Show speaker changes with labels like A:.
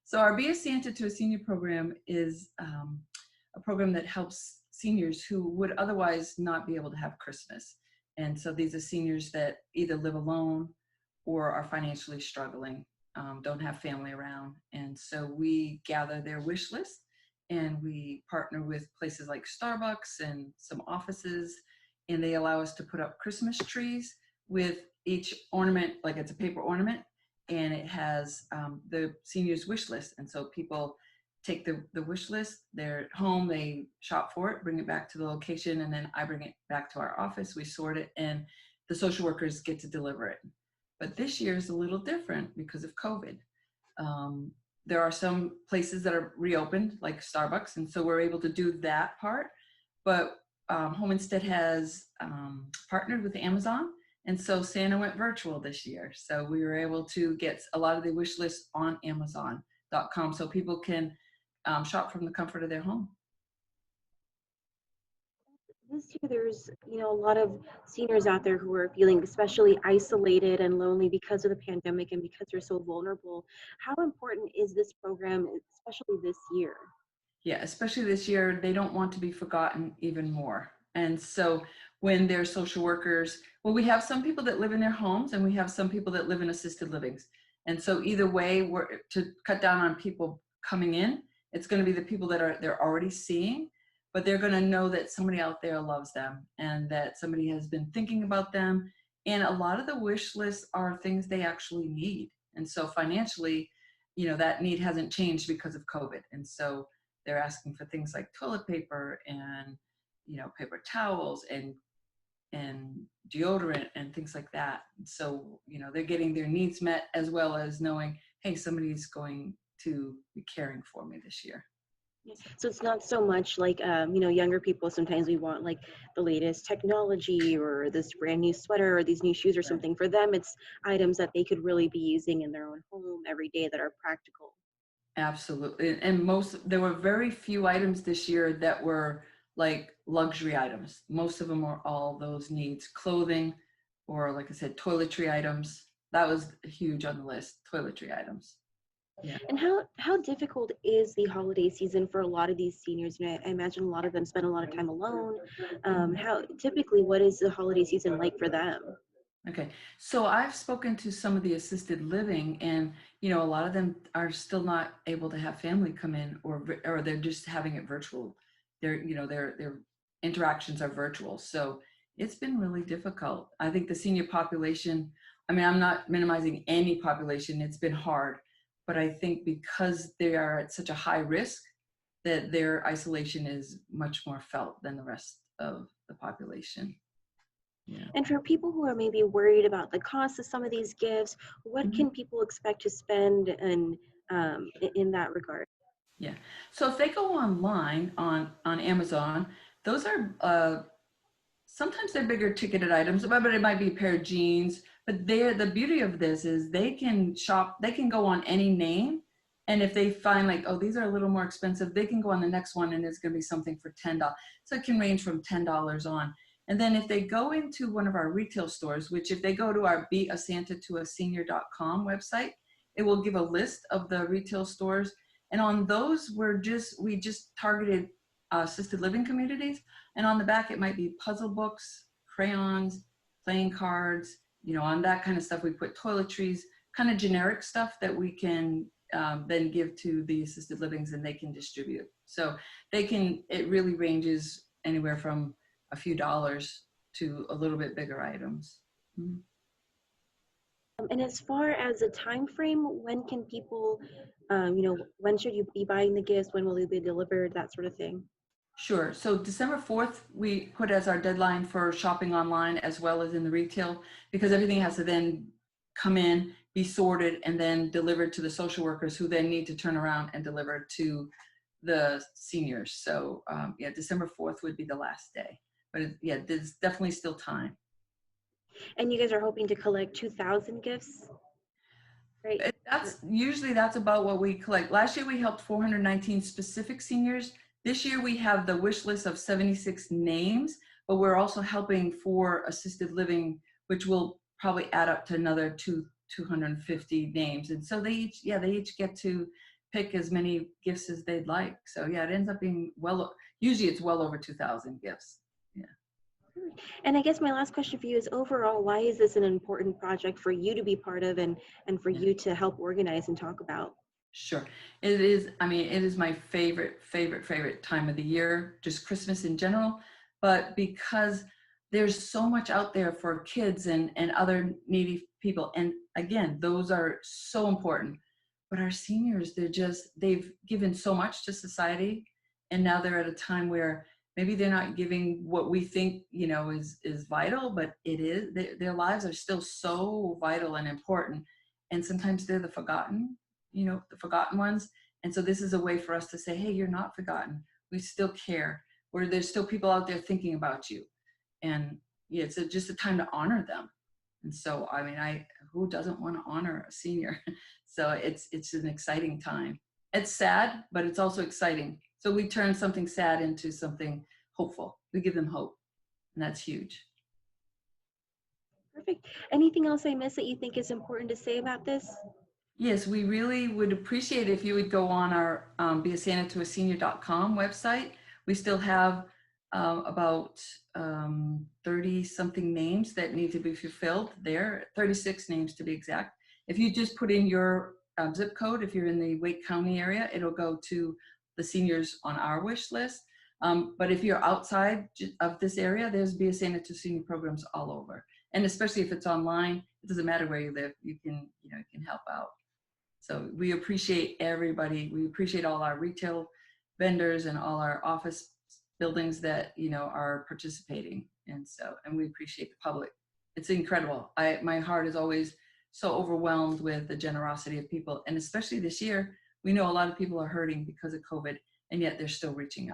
A: So our Be a Santa to a Senior program is a program that helps seniors who would otherwise not be able to have Christmas. And so these are seniors that either live alone or are financially struggling, don't have family around. And so we gather their wish list and we partner with places like Starbucks and some offices, and they allow us to put up Christmas trees with each ornament, like it's a paper ornament, and it has the seniors' wish list. And so people take the wish list, they're at home, they shop for it, bring it back to the location, and then I bring it back to our office, we sort it, and the social workers get to deliver it. But this year is a little different because of COVID. There are some places that are reopened, like Starbucks, and so we're able to do that part. But Home Instead has partnered with Amazon, and so Santa went virtual this year. So we were able to get a lot of the wish lists on Amazon.com so people can shop from the comfort of their home.
B: This year, there's a lot of seniors out there who are feeling especially isolated and lonely because of the pandemic and because they're so vulnerable. How important is this program, especially this year?
A: Yeah, especially this year, they don't want to be forgotten even more. And so when they're social workers, well, we have some people that live in their homes and we have some people that live in assisted livings. And so either way, we're to cut down on people coming in, it's going to be the people that they're already seeing, but they're going to know that somebody out there loves them and that somebody has been thinking about them. And a lot of the wish lists are things they actually need. And so financially, that need hasn't changed because of COVID. And so they're asking for things like toilet paper and, paper towels and deodorant and things like that. So, they're getting their needs met as well as knowing, hey, somebody's going to be caring for me this year.
B: So it's not so much like, younger people, sometimes we want like the latest technology or this brand new sweater or these new shoes or something. For them, it's items that they could really be using in their own home every day that are practical.
A: Absolutely. And there were very few items this year that were like luxury items. Most of them were all those needs, clothing, or like I said, toiletry items. That was huge on the list, toiletry items.
B: Yeah. And how difficult is the holiday season for a lot of these seniors? I imagine a lot of them spend a lot of time alone. What is the holiday season like for them?
A: Okay, so I've spoken to some of the assisted living, and a lot of them are still not able to have family come in, or they're just having it virtual. Their interactions are virtual, so it's been really difficult. I think the senior population. I mean, I'm not minimizing any population. It's been hard, but I think because they are at such a high risk, that their isolation is much more felt than the rest of the population.
B: Yeah. And for people who are maybe worried about the cost of some of these gifts, what can people expect to spend in that regard?
A: Yeah. So if they go online on Amazon, those are sometimes they're bigger ticketed items, but it might be a pair of jeans. But the beauty of this is they can shop, they can go on any name. And if they find like, oh, these are a little more expensive, they can go on the next one and it's going to be something for $10. So it can range from $10 on. And then if they go into one of our retail stores, which if they go to our beasantatoasenior.com website, it will give a list of the retail stores. And on those, we just targeted assisted living communities. And on the back, it might be puzzle books, crayons, playing cards, on that kind of stuff. We put toiletries, kind of generic stuff that we can then give to the assisted livings and they can distribute. So it really ranges anywhere from a few dollars to a little bit bigger items. Mm-hmm.
B: And as far as a time frame, when can people, when should you be buying the gifts? When will they be delivered? That sort of thing.
A: Sure. So December 4th, we put as our deadline for shopping online as well as in the retail, because everything has to then come in, be sorted, and then delivered to the social workers who then need to turn around and deliver to the seniors. So December 4th would be the last day. But there's definitely still time.
B: And you guys are hoping to collect 2,000 gifts? Right.
A: That's about what we collect. Last year we helped 419 specific seniors. This year we have the wish list of 76 names, but we're also helping for assisted living, which will probably add up to another 250 names. And so they each get to pick as many gifts as they'd like. So yeah, it ends up being usually it's well over 2,000 gifts. Yeah.
B: And I guess my last question for you is overall, why is this an important project for you to be part of and for
A: Yeah.
B: you to help organize and talk about?
A: Sure. It is, I mean, it is my favorite time of the year, just Christmas in general. But because there's so much out there for kids and other needy people. And again, those are so important. But our seniors, they've given so much to society. And now they're at a time where maybe they're not giving what we think, is vital, but it is, their lives are still so vital and important. And sometimes they're the forgotten ones. And so this is a way for us to say, hey, you're not forgotten. We still care. Where there's still people out there thinking about you. And yeah, it's just a time to honor them. And so, I mean, who doesn't want to honor a senior? So it's an exciting time. It's sad, but it's also exciting. So we turn something sad into something hopeful. We give them hope, and that's huge.
B: Perfect. Anything else I missed that you think is important to say about this?
A: Yes, we really would appreciate if you would go on our beasantatoasenior.com website. We still have about 30 something names that need to be fulfilled there, 36 names to be exact. If you just put in your zip code, if you're in the Wake County area, it'll go to the seniors on our wish list. But if you're outside of this area, there's Be a Santa to Senior programs all over. And especially if it's online, it doesn't matter where you live, you can help out. So we appreciate everybody. We appreciate all our retail vendors and all our office buildings that, are participating. And we appreciate the public. It's incredible. My heart is always so overwhelmed with the generosity of people. And especially this year, we know a lot of people are hurting because of COVID, and yet they're still reaching out.